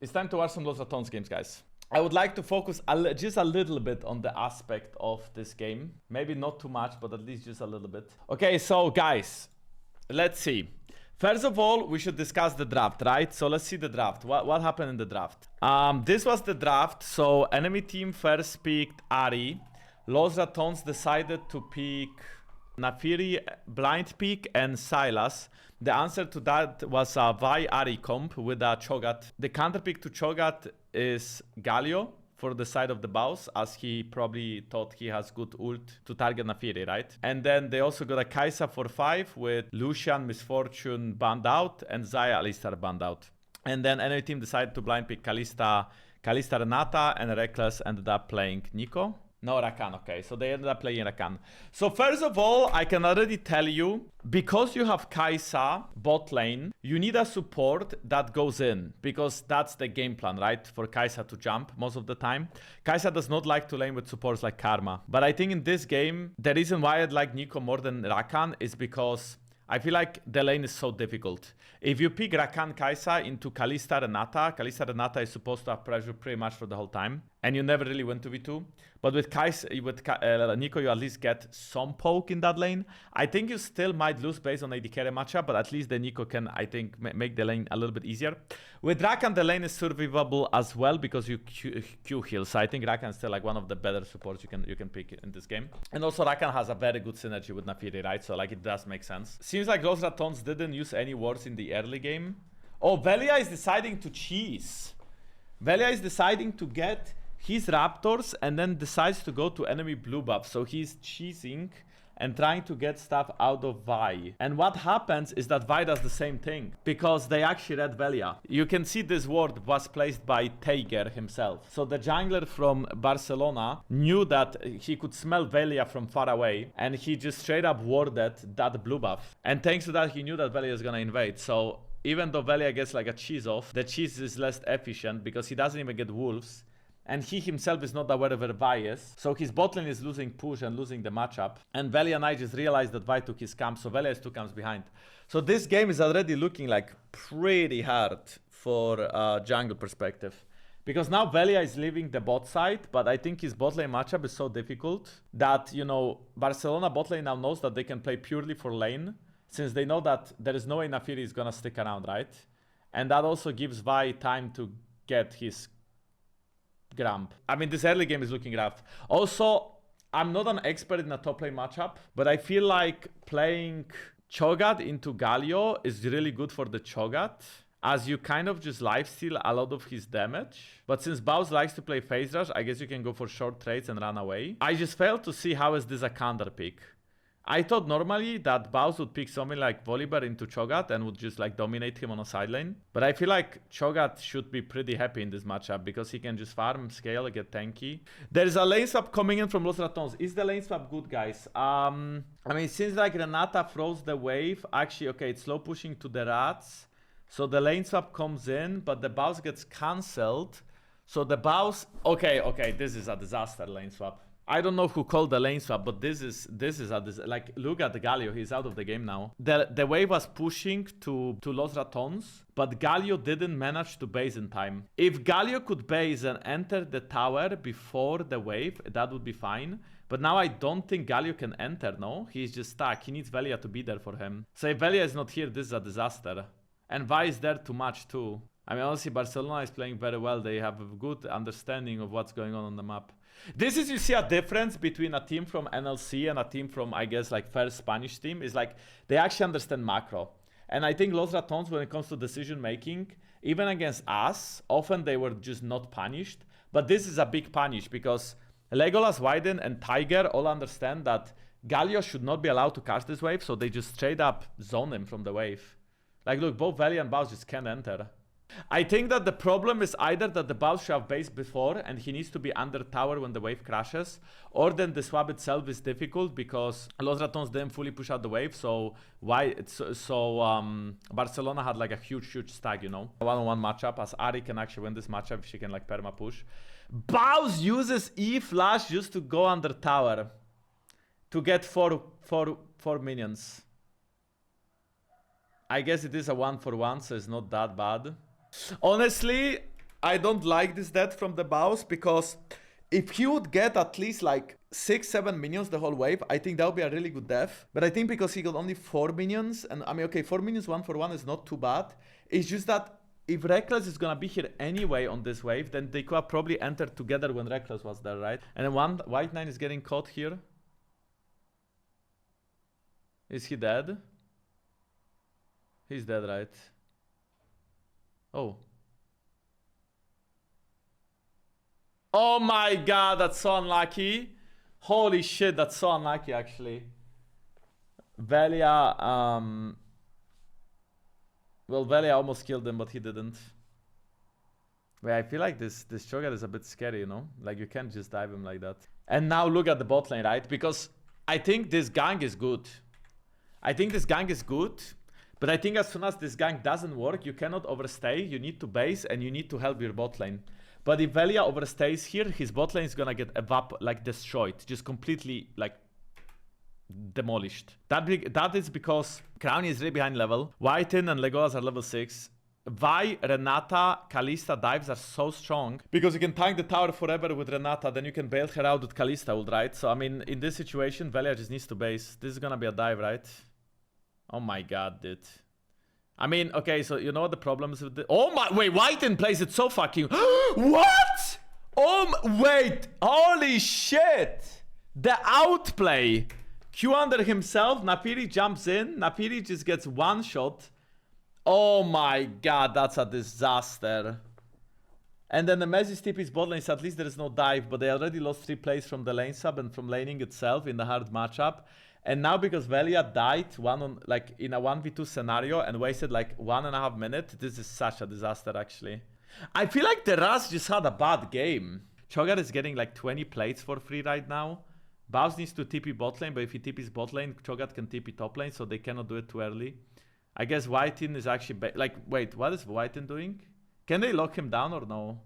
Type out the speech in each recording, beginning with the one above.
It's time to watch some Los Ratones games, guys. I would like to focus just a little bit on the aspect of this game. Maybe not too much, but at least just a little bit. Okay, so guys, let's see. First of all, we should discuss the draft, right? So let's see the draft. What happened in the draft? This was the draft. So enemy team first picked Ari. Los Ratones decided to pick Nafiri, blind pick, and Silas. The answer to that was a Vi Ari comp with a Cho'Gath. The counter pick to Cho'Gath is Galio for the side of the bows, as he probably thought he has good ult to target Nafiri, right? And then they also got a Kai'Sa for 5 with Lucian, Misfortune banned out, and Xayah Alistar banned out. And then enemy team decided to blind pick Kalista Renata, and Reckless ended up playing Nico. No, Rakan, okay. So they ended up playing Rakan. So first of all, I can already tell you, because you have Kai'Sa bot lane, you need a support that goes in, because that's the game plan, right? For Kai'Sa to jump most of the time. Kai'Sa does not like to lane with supports like Karma. But I think in this game, the reason why I'd like Nico more than Rakan is because I feel like the lane is so difficult. If you pick Rakan Kai'Sa into Kalista Renata is supposed to have pressure pretty much for the whole time. And you never really win 2v2. But with Nico, you at least get some poke in that lane. I think you still might lose based on AD carry matchup, but at least the Nico can, I think, make the lane a little bit easier. With Rakan, the lane is survivable as well because you Q heal. So I think Rakan is still like one of the better supports you can pick in this game. And also Rakan has a very good synergy with Nafiri, right? So like it does make sense. Seems like Los Ratones didn't use any wards in the early game. Oh, Velia is deciding to cheese. Velia is deciding to get his Raptors and then decides to go to enemy blue buff. So he's cheesing and trying to get stuff out of Vi. And what happens is that Vi does the same thing because they actually read Velia. You can see this ward was placed by Tiger himself. So the jungler from Barcelona knew that he could smell Velia from far away and he just straight up warded that blue buff. And thanks to that, he knew that Velia is gonna invade. So even though Velia gets like a cheese off, the cheese is less efficient because he doesn't even get wolves. And he himself is not aware of where Vi is. So his bot lane is losing push and losing the matchup. And Velia and I just realized that Vi took his camp. So Velia is 2 camps behind. So this game is already looking like pretty hard for jungle perspective. Because now Velia is leaving the bot side. But I think his bot lane matchup is so difficult that, you know, Barcelona bot lane now knows that they can play purely for lane. Since they know that there is no way Nafiri is going to stick around, right? And that also gives Vi time to get his Grump. I mean, this early game is looking rough. Also, I'm not an expert in a top lane matchup, but I feel like playing Cho'Gath into Galio is really good for the Cho'Gath, as you kind of just lifesteal a lot of his damage. But since Baus likes to play phase rush, I guess you can go for short trades and run away. I just failed to see how is this a counter pick. I thought normally that Baus would pick something like Volibear into Cho'Gath and would just like dominate him on a side lane. But I feel like Cho'Gath should be pretty happy in this matchup because he can just farm, scale, get tanky. There is a lane swap coming in from Los Ratones. Is the lane swap good, guys? I mean, since like Renata froze the wave, actually, okay, it's slow pushing to the rats. So the lane swap comes in, but the Baus gets cancelled. So the Baus, okay, this is a disaster lane swap. I don't know who called the lane swap, but this is like, look at the Galio, he's out of the game now. The wave was pushing to Los Ratones, but Galio didn't manage to base in time. If Galio could base and enter the tower before the wave, that would be fine. But now I don't think Galio can enter, no? He's just stuck. He needs Velia to be there for him. So if Velia is not here, this is a disaster. And Vi is there too much too. I mean, honestly, Barcelona is playing very well. They have a good understanding of what's going on the map. This is, you see a difference between a team from NLC and a team from, I guess, like first Spanish team. Is like, they actually understand macro. And I think Los Ratones, when it comes to decision making, even against us, often they were just not punished. But this is a big punish because Legolas, Wyden, and Tiger all understand that Galio should not be allowed to catch this wave. So they just straight up zone him from the wave. Like, look, both Velia and Baus just can't enter. I think that the problem is either that the Baus should have base before and he needs to be under tower when the wave crashes, or then the swap itself is difficult because Los Ratones didn't fully push out the wave. So Barcelona had like a huge stack, you know, one-on-one matchup, as Ari can actually win this matchup if she can like perma push. Baus uses E flash just to go under tower to get four minions. I guess it is a 1-for-1, so it's not that bad. Honestly, I don't like this death from the bows because if he would get at least like 6-7 minions the whole wave, I think that would be a really good death. But I think because he got only 4 minions, and I mean, okay, 4 minions 1-for-1 is not too bad. It's just that if Reckless is gonna be here anyway on this wave, then they could have probably entered together when Reckless was there, right? And then one White 9 is getting caught here. Is he dead? He's dead, right? Oh. Oh my god, that's so unlucky. Holy shit, that's so unlucky actually. Velia, well, Velia almost killed him, but he didn't. Wait, I feel like this Cho'Gath is a bit scary, you know? Like, you can't just dive him like that. And now look at the bot lane, right? Because I think this gang is good. I think this gang is good. But I think as soon as this gang doesn't work, you cannot overstay. You need to base and you need to help your bot lane. But if Velia overstays here, his bot lane is gonna get like destroyed. Just completely, like, demolished. That is because Crowny is really behind level. Whiten and Legolas are level 6. Vi, Renata, Kalista dives are so strong because you can tank the tower forever with Renata, then you can bail her out with Kalista ult, right? So I mean, in this situation, Velia just needs to base. This is gonna be a dive, right? Oh my god, dude. I mean, okay, so you know what the problem is with the... Oh my... Wait, Whiten plays it so fucking... What? Wait. Holy shit. The outplay. Q under himself. Napiri jumps in. Napiri just gets one shot. Oh my god, that's a disaster. And then the Messi TP's bot lane, so at least there is no dive, but they already lost 3 plays from the lane sub and from laning itself in the hard matchup. And now because Velia died in a 1v2 scenario and wasted like 1.5 minutes, this is such a disaster actually. I feel like the Raz just had a bad game. Cho'Gath is getting like 20 plates for free right now. Baus needs to TP bot lane, but if he TPs bot lane, Cho'Gath can TP top lane, so they cannot do it too early. I guess Whiten is actually... wait, what is Whiten doing? Can they lock him down or no?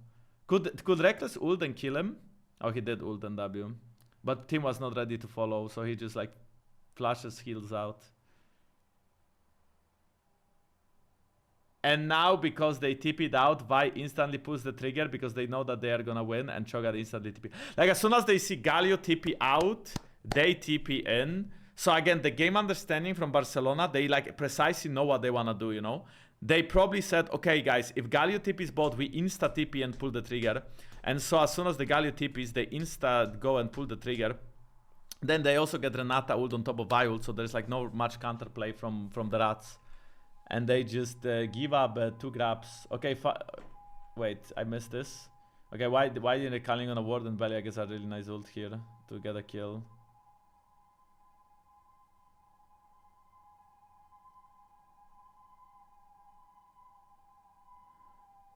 Could Reckless ult and kill him? Oh, he did ult and W. But team was not ready to follow, so he just like... flashes heals out. And now because they TP'd out, Vi instantly pulls the trigger because they know that they are gonna win and Cho'Gath instantly TP. Like as soon as they see Galio TP out, they TP in. So again, the game understanding from Barcelona, they like precisely know what they wanna do, you know? They probably said, okay guys, if Galio TP's bot, we insta TP and pull the trigger. And so as soon as the Galio TP's, they insta go and pull the trigger. Then they also get Renata ult on top of Vi ult, so there's like no much counterplay from the Rats. And they just give up 2 grabs. Okay, wait, I missed this. Okay, why didn't they calling on a ward and Velia gets a really nice ult here to get a kill?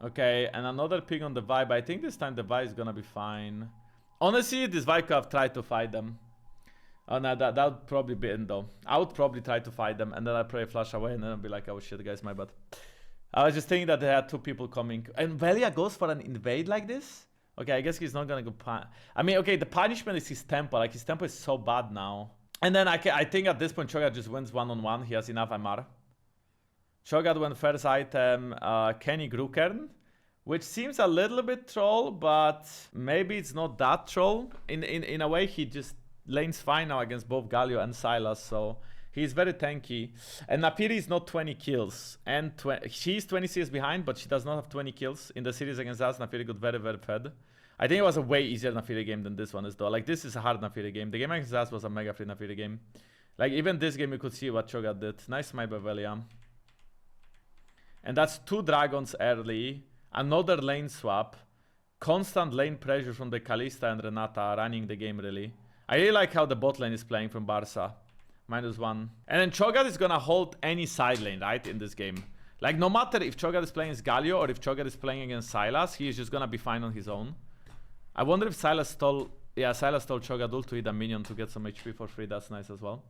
Okay, and another ping on the Vi, but I think this time the Vi is gonna be fine. Honestly, this Vi could have tried to fight them. Oh no, that would probably be in though. I would probably try to fight them and then I'd probably flash away and then I'd be like, oh shit guys, my bad. I was just thinking that they had 2 people coming. And Velia goes for an invade like this? Okay, I guess he's not gonna go I mean, okay, the punishment is his tempo. Like his tempo is so bad now. And then I think at this point Cho'Gath just wins 1-on-1. He has enough MR. Cho'Gath went first item, Kenny Grukern. Which seems a little bit troll, but maybe it's not that troll. In a way, he just lanes fine now against both Galio and Sylas, so he's very tanky. And Napiri is not 20 kills, and she's 20 CS behind, but she does not have 20 kills. In the series against us, Napiri got very, very fed. I think it was a way easier Napiri game than this one is though. Like, this is a hard Napiri game. The game against us was a mega free Napiri game. Like, even this game, you could see what Cho'Gath did. Nice smite by Velia. And that's 2 dragons early. Another lane swap. Constant lane pressure from the Kalista and Renata running the game, really. I really like how the bot lane is playing from Barca. -1. And then Cho'Gath is gonna hold any side lane, right, in this game. Like, no matter if Cho'Gath is playing as Galio or if Cho'Gath is playing against Sylas, he is just gonna be fine on his own. I wonder if Sylas stole... Yeah, Sylas stole Cho'Gath ult to hit a minion to get some HP for free. That's nice as well.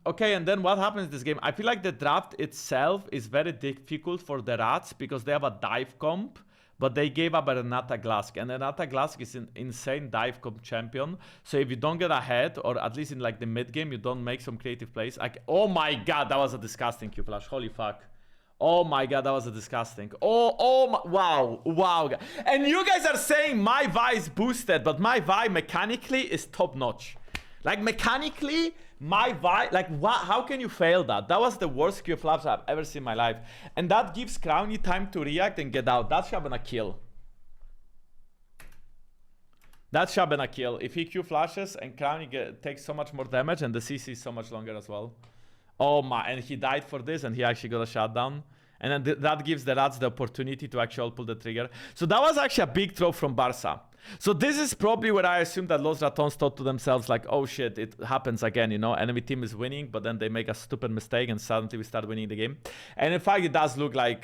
Okay, and then what happens in this game? I feel like the draft itself is very difficult for the Rats because they have a dive comp. But they gave up a Renata Glask. And Renata Glask is an insane dive comp champion. So if you don't get ahead, or at least in like the mid game, you don't make some creative plays. Like, oh my god, that was a disgusting Q flash. Holy fuck. Oh my god, that was a disgusting. Wow. And you guys are saying my Vi is boosted, but my Vi mechanically is top notch. Like mechanically, my Vi, like what? How can you fail that? That was the worst Q flaps I've ever seen in my life. And that gives Crowny time to react and get out. That's Shabana kill. That's Shabana kill. If he Q flashes and Crowny takes so much more damage and the CC is so much longer as well. Oh my, and he died for this and he actually got a shutdown. And then that gives the Rats the opportunity to actually pull the trigger. So that was actually a big throw from Barca. So this is probably where I assume that Los Ratones thought to themselves like, oh shit, it happens again, you know, enemy team is winning, but then they make a stupid mistake and suddenly we start winning the game. And in fact, it does look like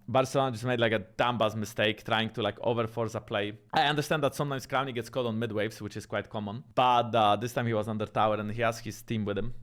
Barcelona just made like a damn bad mistake trying to like overforce a play. I understand that sometimes Crowny gets caught on mid waves, which is quite common, but this time he was under tower and he has his team with him.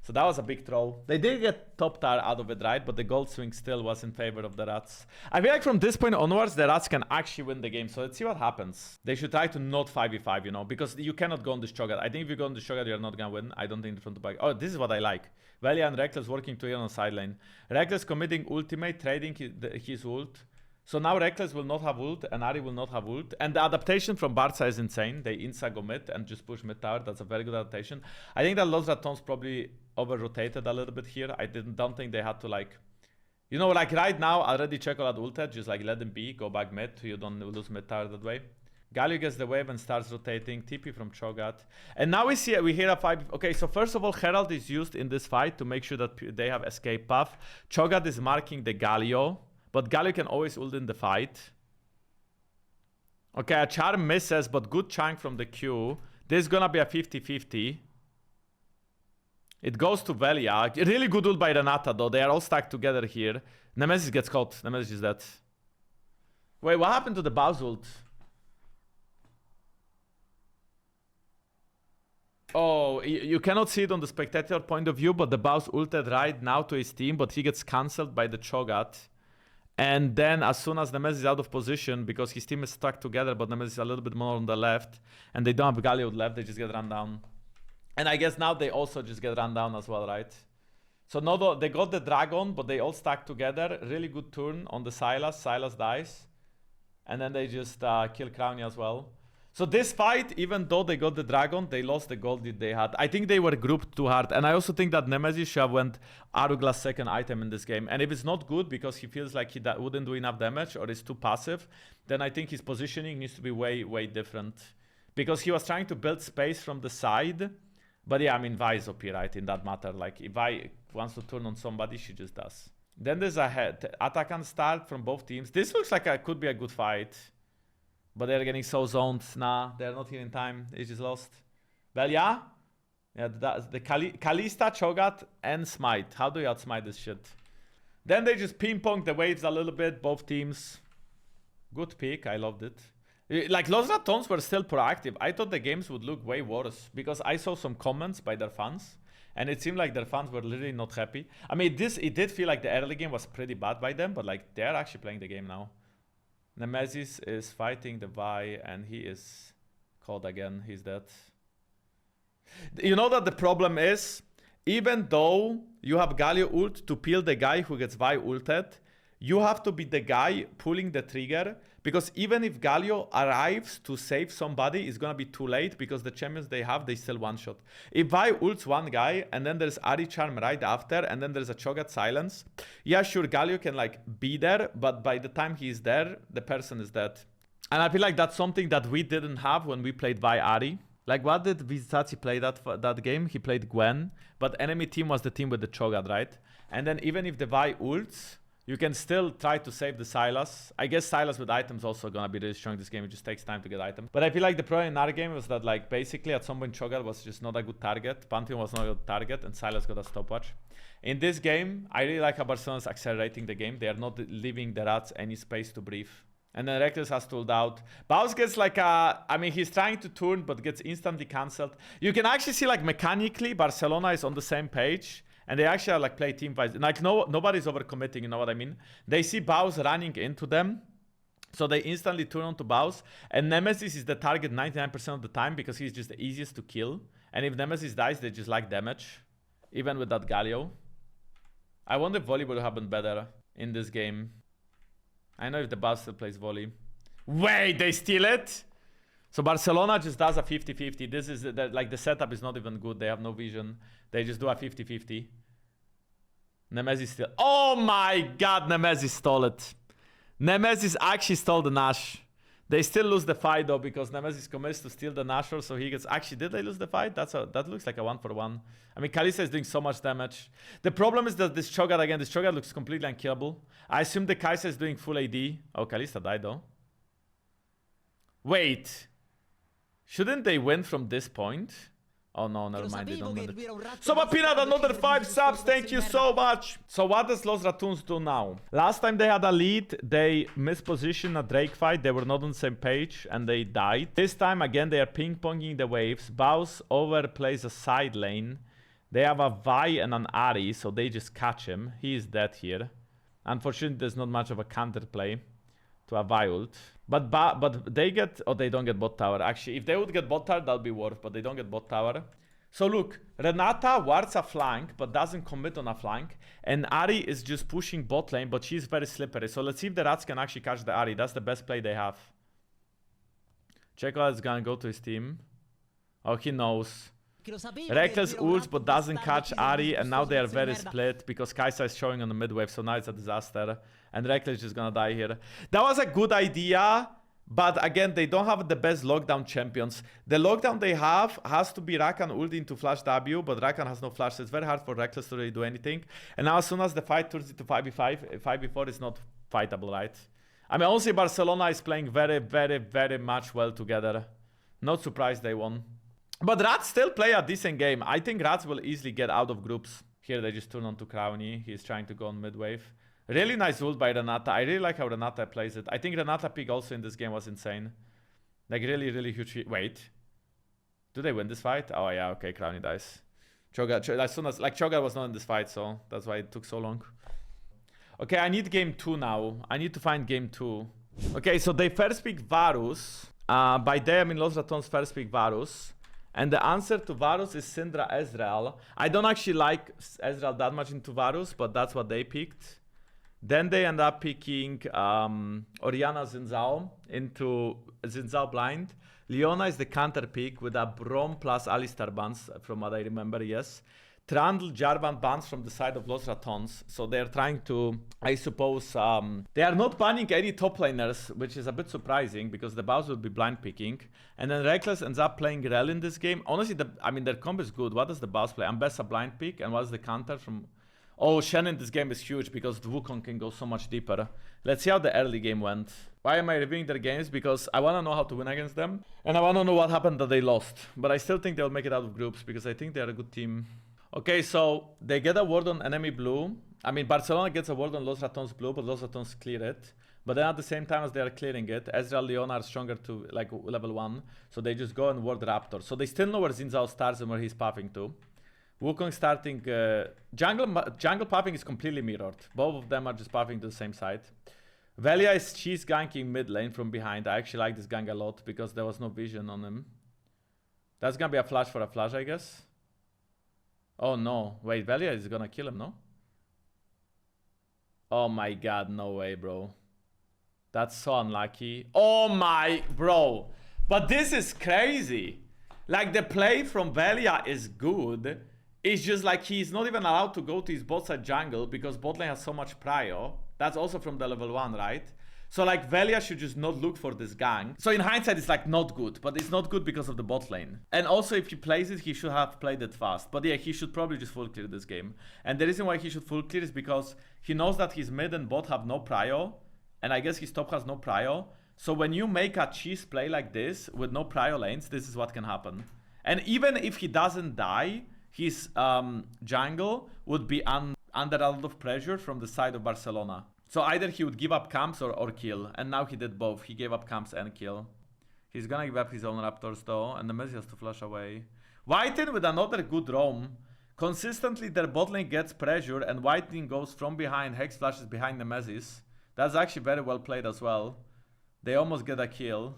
So that was a big throw. They did get top tier out of it, right? But the gold swing still was in favor of the Rats. I feel like from this point onwards, the Rats can actually win the game. So let's see what happens. They should try to not 5v5, you know, because you cannot go on the Shogat. I think if you go on the Shogat, you're not going to win. I don't think the front to back. Oh, this is what I like. Velia and Reckless working together on the side lane. Reckless committing ultimate, trading his ult. So now Reckless will not have ult and Ari will not have ult. And the adaptation from Barca is insane. They insta go mid and just push mid tower. That's a very good adaptation. I think that Los Ratones probably over-rotated a little bit here. I don't think they had to like... You know, like right now, already Chocolate ulted. Just like let them be. Go back mid. You don't lose mid tower that way. Galio gets the wave and starts rotating. TP from Chogat. And now we hear a fight. Okay, so first of all, Herald is used in this fight to make sure that they have escape path. Chogat is marking the Galio. But Galio can always ult in the fight. Okay, a charm misses, but good chunk from the Q. This is gonna be a 50-50. It goes to Velia. Really good ult by Renata, though. They are all stacked together here. Nemesis gets caught. Nemesis is dead. Wait, what happened to the Baus ult? Oh, you cannot see it on the spectator point of view, but the Baus ulted right now to his team, but he gets cancelled by the Chogat. And then as soon as Nemesis is out of position, because his team is stuck together, but Nemesis is a little bit more on the left, and they don't have Galio left, they just get run down. And I guess now they also just get run down as well, right? So no, they got the Dragon, but they all stack together. Really good turn on the Sylas. Sylas dies. And then they just kill Crowny as well. So this fight, even though they got the Dragon, they lost the gold that they had. I think they were grouped too hard. And I also think that Nemesis should have went Arugla's second item in this game. And if it's not good because he feels like he wouldn't do enough damage or is too passive, then I think his positioning needs to be way, way different. Because he was trying to build space from the side. But yeah, I mean, Vi is OP, right, in that matter. Like, if Vi wants to turn on somebody, she just does. Then there's a attack and start from both teams. This looks like it could be a good fight. But they're getting so zoned. Nah, they're not here in time. They just lost. Well, yeah. Yeah, that's the Kalista, Chogat, and Smite. How do you outsmite this shit? Then they just ping-pong the waves a little bit, both teams. Good pick. I loved it. Like, Los Ratones were still proactive. I thought the games would look way worse. Because I saw some comments by their fans. And it seemed like their fans were literally not happy. I mean, it did feel like the early game was pretty bad by them. But, like, they're actually playing the game now. Nemesis is fighting the Vi and he is caught again. He's dead. You know that the problem is, even though you have Galio ult to peel the guy who gets Vi ulted, you have to be the guy pulling the trigger, because even if Galio arrives to save somebody, it's gonna be too late because the champions they have, they still one-shot. If Vi ults one guy and then there's Ari Charm right after and then there's a Chogat silence, yeah, sure, Galio can like be there, but by the time he's there, the person is dead. And I feel like that's something that we didn't have when we played Vi Ari. Like, what did Vizzazi play that game? He played Gwen, but enemy team was the team with the Chogat, right? And then even if the Vi ults, you can still try to save the Sylas. I guess Sylas with items also gonna be really strong this game. It just takes time to get items. But I feel like the problem in our game was that, like, basically at some point Chogat was just not a good target. Pantheon was not a good target, and Sylas got a stopwatch. In this game, I really like how Barcelona's accelerating the game. They are not leaving the Rats any space to breathe. And then Reckless has tooled out. Baus gets like a... I mean, he's trying to turn, but gets instantly cancelled. You can actually see, like, mechanically, Barcelona is on the same page. And they actually are, like, play team fights. Like, nobody's overcommitting, you know what I mean? They see Baus running into them. So they instantly turn on to Baus. And Nemesis is the target 99% of the time because he's just the easiest to kill. And if Nemesis dies, they just like damage. Even with that Galio. I wonder if volleyball would happen better. in this game. I know if the Barca still plays volley. Wait, they steal it? So Barcelona just does a 50-50. This is, like, the setup is not even good. They have no vision. They just do a 50-50. Nemesis still. Oh my god, Nemesis stole it. Nemesis actually stole the Nash. They still lose the fight though because Nemesis commits to steal the Nashor, so he gets... Actually, did they lose the fight? That looks like a 1-for-1. I mean, Kalista is doing so much damage. The problem is that this Cho'Gath, again, this Cho'Gath looks completely unkillable. I assume the Kai'Sa is doing full AD. Oh, Kalista died though. Wait. Shouldn't they win from this point? Oh no, never mind, they don't win it. Sobapinat, another 5 subs, thank you so much! So what does Los Ratones do now? Last time they had a lead, they mispositioned a Drake fight, they were not on the same page, and they died. This time, again, they are ping-ponging the waves. Baus overplays a side lane. They have a Vi and an Ahri, so they just catch him. He is dead here. Unfortunately, there's not much of a counterplay to a Vi ult. But they get... Oh, they don't get bot tower. Actually, if they would get bot tower, that'll be worth, but they don't get bot tower. So look, Renata wards a flank, but doesn't commit on a flank. And Ahri is just pushing bot lane, but she's very slippery. So let's see if the Rats can actually catch the Ahri. That's the best play they have. Jankos is gonna go to his team. Oh, he knows. Reckless ults, but doesn't catch Ahri, and now they are very split because Kai'Sa is showing on the mid wave, so now it's a disaster. And Reckless is just gonna die here. That was a good idea, but again, they don't have the best lockdown champions. The lockdown they have has to be Rakan ult into flash W, but Rakan has no flash, so it's very hard for Reckless to really do anything. And now as soon as the fight turns into 5v5, 5v4 is not fightable, right? I mean, honestly, Barcelona is playing very, very, very much well together. Not surprised they won. But Rats still play a decent game. I think Rats will easily get out of groups. Here they just turn on to Crowny. He's trying to go on mid-wave. Really nice ult by Renata. I really like how Renata plays it. I think Renata pick also in this game was insane. Like really, really huge. Wait. Do they win this fight? Oh yeah, okay, Crowny dies. Cho'Gath, as soon as... Like, Cho'Gath was not in this fight, so that's why it took so long. Okay, I need game 2 now. I need to find game 2. Okay, so they first pick Varus. By they, I mean Los Ratones first pick Varus. And the answer to Varus is Syndra Ezreal. I don't actually like Ezreal that much into Varus, but that's what they picked. Then they end up picking Orianna Xin Zhao into Xin Zhao blind. Leona is the counter pick with a Braum plus Alistar bans, from what I remember, yes. Trundle, Jarvan bans from the side of Los Ratones. So they're trying to, I suppose, they are not banning any top laners, which is a bit surprising because the Baus will be blind picking. And then Reckless ends up playing Rel in this game. Honestly, I mean, their combo is good. What does the Baus play? Ambessa blind pick, and what's the counter from... Oh, Shen in this game is huge because the Wukong can go so much deeper. Let's see how the early game went. Why am I reviewing their games? Because I want to know how to win against them. And I want to know what happened that they lost. But I still think they'll make it out of groups because I think they're a good team. Okay, so they get a ward on enemy blue. I mean, Barcelona gets a ward on Los Ratones blue, but Los Ratones clear it. But then at the same time as they are clearing it, Ezreal and Leona are stronger to like level 1. So they just go and ward Raptor. So they still know where Xin Zhao starts and where he's pathing to. Wukong starting... jungle pathing is completely mirrored. Both of them are just pathing to the same side. Velia she's ganking mid lane from behind. I actually like this gang a lot because there was no vision on him. That's gonna be a flash for a flash, I guess. Oh no, wait, Velia is gonna kill him, no? Oh my god, no way, bro. That's so unlucky. Oh my, bro. But this is crazy. Like, the play from Velia is good. It's just like he's not even allowed to go to his bot side jungle because bot lane has so much prio. That's also from the level 1, right? So like Velia should just not look for this gang. So in hindsight, it's like not good, but it's not good because of the bot lane. And also if he plays it, he should have played it fast. But yeah, he should probably just full clear this game. And the reason why he should full clear is because he knows that his mid and bot have no prio. And I guess his top has no prio. So when you make a cheese play like this with no prio lanes, this is what can happen. And even if he doesn't die, his jungle would be under a lot of pressure from the side of Barcelona. So either he would give up camps or kill. And now he did both. He gave up camps and kill. He's gonna give up his own Raptors though. And the Messi has to flash away. Whiten with another good roam. Consistently their bot lane gets pressure. And Whiten goes from behind. Hex flashes behind the Messis. That's actually very well played as well. They almost get a kill.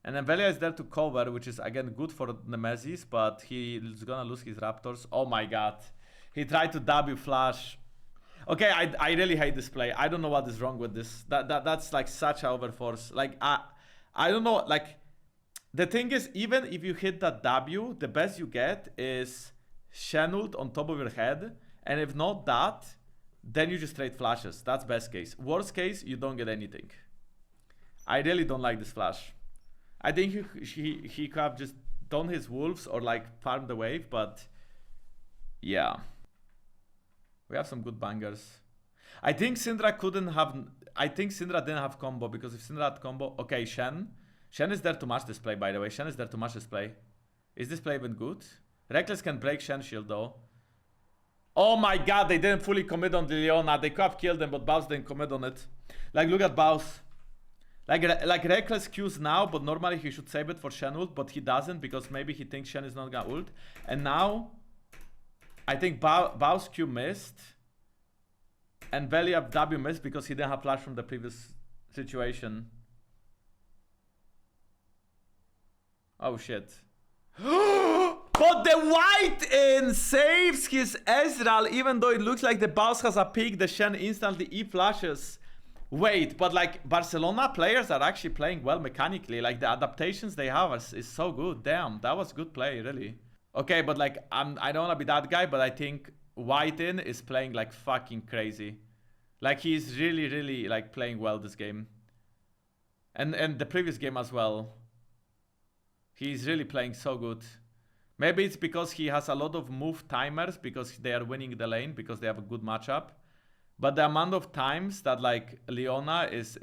And then Velia is there to cover. Which is again good for the Messis. But he's gonna lose his Raptors. Oh my god. He tried to W flash. Okay, I really hate this play. I don't know what is wrong with this. That's like such overforce. Like I don't know. Like the thing is, even if you hit that W, the best you get is Shen ult on top of your head, and if not that, then you just trade flashes. That's best case. Worst case, you don't get anything. I really don't like this flash. I think he could have just done his wolves or like farmed the wave, but yeah. We have some good bangers. I think Syndra didn't have combo, because if Syndra had combo... Okay, Shen. Shen is there to match this play, by the way. Shen is there to match this play. Is this play even good? Reckless can break Shen shield, though. Oh my god, they didn't fully commit on the Leona. They could have killed them, but Baus didn't commit on it. Like, look at Baus. Like Reckless Qs now, but normally he should save it for Shen ult, but he doesn't, because maybe he thinks Shen is not gonna ult. And now... I think Baus Q missed, and Velia W missed because he didn't have flash from the previous situation. Oh shit. But the white in saves his Ezreal, even though it looks like the Baus has a peek, the Shen instantly E flashes. Wait, but like Barcelona players are actually playing well mechanically. Like the adaptations they have is so good. Damn, that was good play, really. Okay, but like, I don't want to be that guy, but I think Whiten is playing like fucking crazy. Like, he's really, really like playing well this game. And the previous game as well. He's really playing so good. Maybe it's because he has a lot of move timers, because they are winning the lane, because they have a good matchup. But the amount of times that like Leona is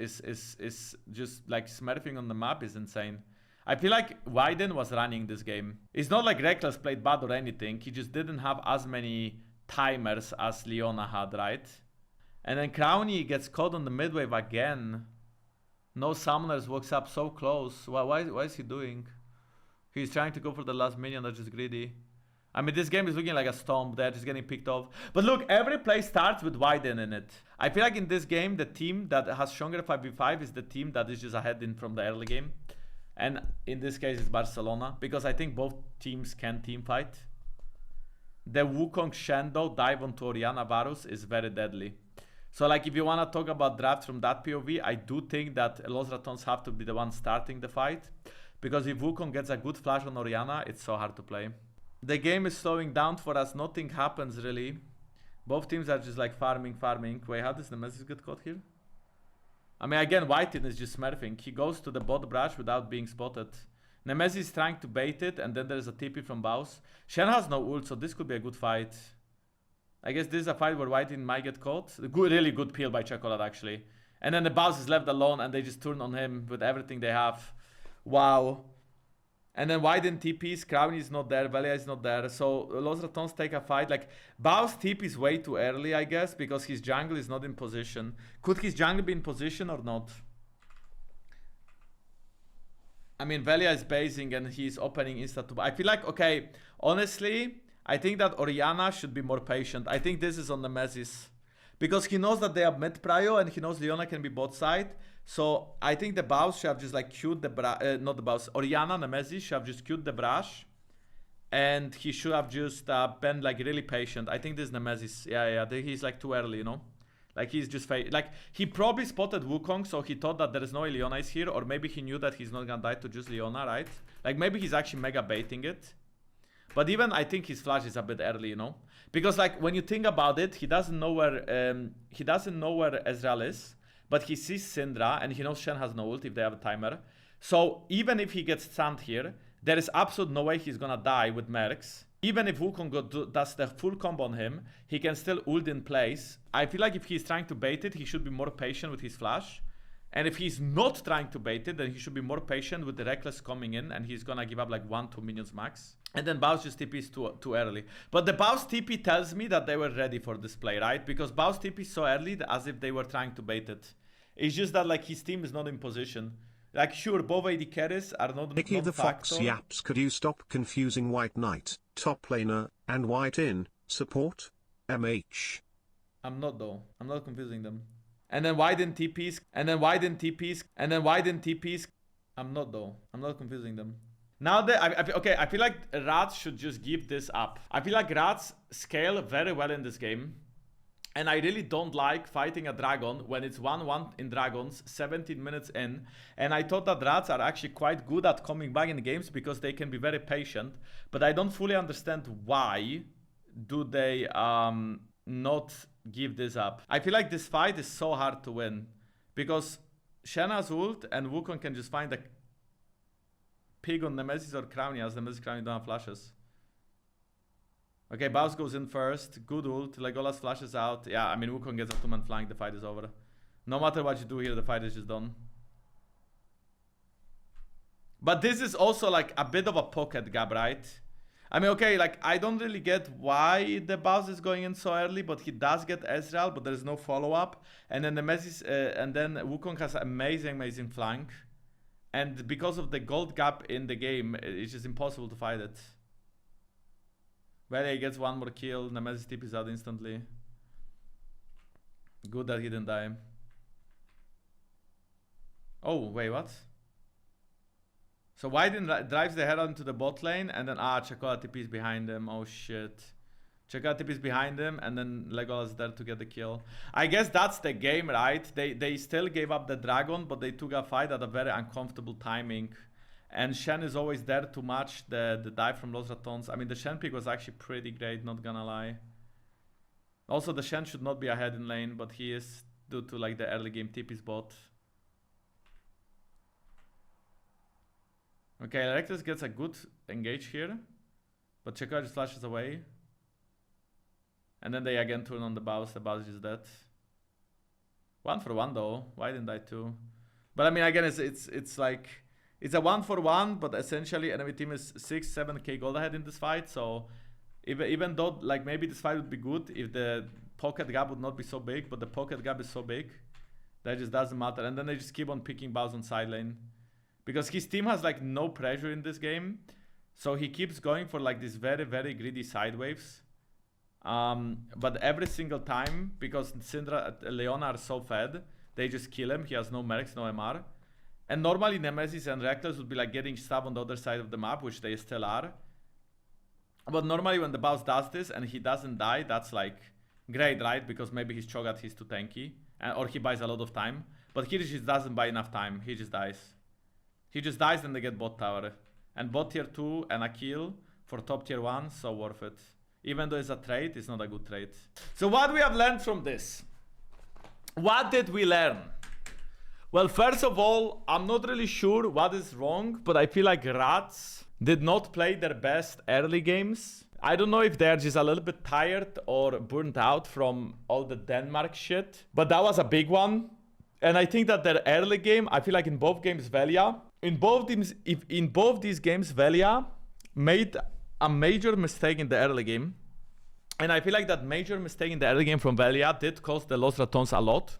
just like smurfing on the map is insane. I feel like Wyden was running this game. It's not like Reckless played bad or anything. He just didn't have as many timers as Leona had, right? And then Crowny gets caught on the mid wave again. No summoners, walks up so close. Why is he doing? He's trying to go for the last minion, that's just greedy. I mean, this game is looking like a Stomped. They're just getting picked off. But look, every play starts with Wyden in it. I feel like in this game, the team that has stronger 5v5 is the team that is just ahead from the early game. And in this case, it's Barcelona, because I think both teams can team fight. The Wukong Shendo dive onto Orianna Varus is very deadly. So like, if you want to talk about drafts from that POV, I do think that Los Ratones have to be the ones starting the fight. Because if Wukong gets a good flash on Orianna, it's so hard to play. The game is slowing down for us. Nothing happens really. Both teams are just like farming. Wait, how does the message get caught here? I mean, again, Whiten is just smurfing. He goes to the bot brush without being spotted. Nemesis is trying to bait it, and then there's a TP from Baus. Shen has no ult, so this could be a good fight. I guess this is a fight where Whiten might get caught. Really good peel by Chocolate, actually. And then the Baus is left alone, and they just turn on him with everything they have. Wow. And then Wyden TPs, Crowny is not there, Velia is not there. So Los Ratones take a fight. Like, Baus TP is way too early, I guess, because his jungle is not in position. Could his jungle be in position or not? I mean, Velia is basing and he's opening insta to... I feel like, okay, honestly, I think that Orianna should be more patient. I think this is on the Nemesis. Because he knows that they have mid prio and he knows Leona can be bot side. So I think the Baus should have just like queued the not the Baus, Orianna Nemesis should have just queued the brush, and he should have just been like really patient. I think this is Nemesis. Yeah, he's like too early, you know. Like he's just like he probably spotted Wukong, so he thought that there is no Leona is here, or maybe he knew that he's not gonna die to just Leona, right? Like maybe he's actually mega baiting it. But even I think his flash is a bit early, you know, because like when you think about it, he doesn't know where Ezreal is. But he sees Syndra, and he knows Shen has no ult if they have a timer. So even if he gets stunned here, there is absolute no way he's gonna die with Mercs. Even if Wukong does the full combo on him, he can still ult in place. I feel like if he's trying to bait it, he should be more patient with his flash. And if he's not trying to bait it, then he should be more patient with the Reckless coming in, and he's gonna give up like 1-2 minions max. And then Baus just TPs too early. But the Baus TP tells me that they were ready for this play, right? Because Baus TP so early as if they were trying to bait it. It's just that like his team is not in position. Like sure, both AD carries are not Nicky the Fox factor. yaps, could you stop confusing White Knight, top laner, and White in, support? MH. I'm not though. I'm not confusing them. And then Wyden TPs, and then Wyden TPs, and then Wyden TPs. I'm not though. I'm not confusing them. Now that okay, I feel like Rats should just give this up. I feel like Rats scale very well in this game. And I really don't like fighting a dragon when it's 1-1 in dragons, 17 minutes in. And I thought that rats are actually quite good at coming back in games because they can be very patient. But I don't fully understand why do they not give this up. I feel like this fight is so hard to win because Shen has ult and Wukong can just find a pig on Nemesis or Crowny as Nemesis Crowny don't have flashes. Okay, Baus goes in first. Good ult. Legolas flashes out. Yeah, I mean, Wukong gets a 2-man flank. The fight is over. No matter what you do here, the fight is just done. But this is also like a bit of a pocket gap, right? I mean, okay, like, I don't really get why the Baus is going in so early, but he does get Ezreal, but there is no follow-up. And then Nemesis, and then Wukong has an amazing flank. And because of the gold gap in the game, it's just impossible to fight it. Vele gets one more kill, Nemesis TPs out instantly. Good that he didn't die. Oh, wait, what? So Wyden drives the head onto the bot lane and then Chocola TPs behind him. Oh shit. Chocola TPs behind him and then Legolas is there to get the kill. I guess that's the game, right? They still gave up the dragon, but they took a fight at a very uncomfortable timing. And Shen is always there to match the dive from Los Ratones. I mean, the Shen pick was actually pretty great, not gonna lie. Also, the Shen should not be ahead in lane, but he is due to like the early game TP's bot. Okay, Electus gets a good engage here, but Chekar just flashes away. And then they again turn on the Baus. The Baus is dead. 1-for-1 though. Why didn't I too? But I mean, again, it's like... It's a 1-for-1, but essentially enemy team is 6-7k gold ahead in this fight. So even though like maybe this fight would be good if the pocket gap would not be so big, but the pocket gap is so big that just doesn't matter. And then they just keep on picking Baus on side lane because his team has like no pressure in this game, so he keeps going for like these very greedy side waves. But every single time, because Syndra and Leona are so fed, they just kill him. He has no mercs, no MR. And normally Nemesis and Reckless would be like getting stuff on the other side of the map, which they still are. But normally when the Baus does this and he doesn't die, that's like great, right? Because maybe his Cho'Gath is too tanky, or he buys a lot of time. But he just doesn't buy enough time, he just dies. He just dies and they get bot tower. And bot tier 2 and a kill for top tier 1, so worth it. Even though it's a trade, it's not a good trade. So what we have learned from this? What did we learn? Well, first of all, I'm not really sure what is wrong, but I feel like Rats did not play their best early games. I don't know if they're just a little bit tired or burnt out from all the Denmark shit, but that was a big one. And I think that their early game, I feel like in both games, Velia, in both these games, Velia made a major mistake in the early game. And I feel like that major mistake in the early game from Velia did cost the Los Ratones a lot.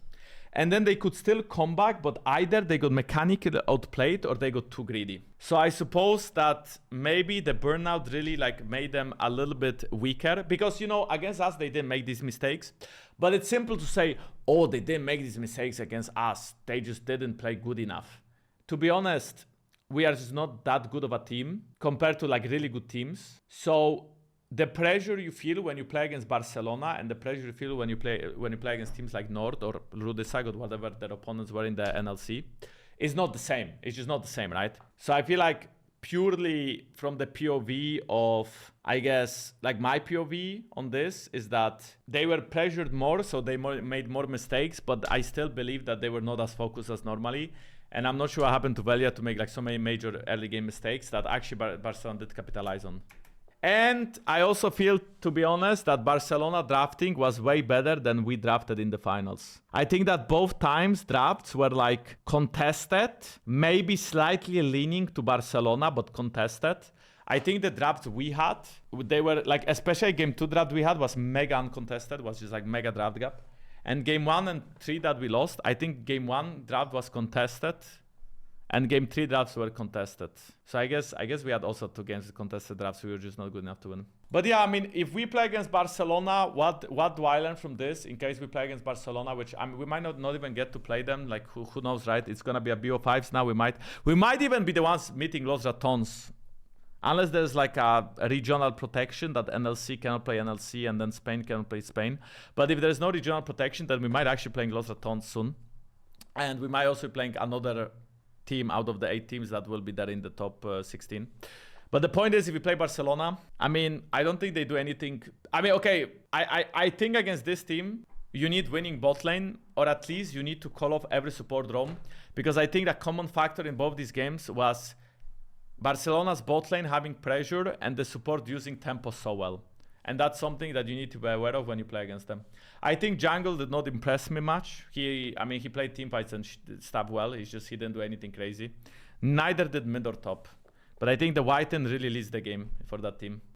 And then they could still come back, but either they got mechanically outplayed or they got too greedy. So I suppose that maybe the burnout really like made them a little bit weaker. Because, you know, against us, they didn't make these mistakes. But it's simple to say, oh, they didn't make these mistakes against us. They just didn't play good enough. To be honest, we are just not that good of a team compared to like really good teams. So the pressure you feel when you play against Barcelona and the pressure you feel when you play against teams like Nord or Rudesag or whatever their opponents were in the NLC is not the same. It's just not the same, right? So I feel like purely from the POV of, I guess, like my POV on this is that they were pressured more, so they made more mistakes, but I still believe that they were not as focused as normally. And I'm not sure what happened to Velia to make like so many major early game mistakes that actually Barcelona did capitalize on. And I also feel, to be honest, that Barcelona drafting was way better than we drafted in the finals. I think that both times drafts were like contested, maybe slightly leaning to Barcelona, but contested. I think the drafts we had, they were like, especially game 2 draft we had was mega uncontested, was just like mega draft gap. And game 1 and 3 that we lost, I think game 1 draft was contested. And game 3 drafts were contested. So I guess we had also 2 games with contested drafts. We were just not good enough to win. But yeah, I mean, if we play against Barcelona, what do I learn from this? In case we play against Barcelona, which I mean, we might not even get to play them. Like who knows, right? It's gonna be a BO5s now. We might even be the ones meeting Los Ratones. Unless there's like a regional protection that NLC cannot play NLC and then Spain cannot play Spain. But if there's no regional protection, then we might actually playing Los Ratones soon. And we might also be playing another team out of the 8 teams that will be there in the top 16. But the point is, if we play Barcelona, I mean, I don't think they do anything. I mean, okay, I think against this team, you need winning bot lane, or at least you need to call off every support roam. Because I think the common factor in both these games was Barcelona's bot lane having pressure and the support using tempo so well. And that's something that you need to be aware of when you play against them. I think jungle did not impress me much. He played teamfights and stuff well. He didn't do anything crazy. Neither did mid or top. But I think the white end really leads the game for that team.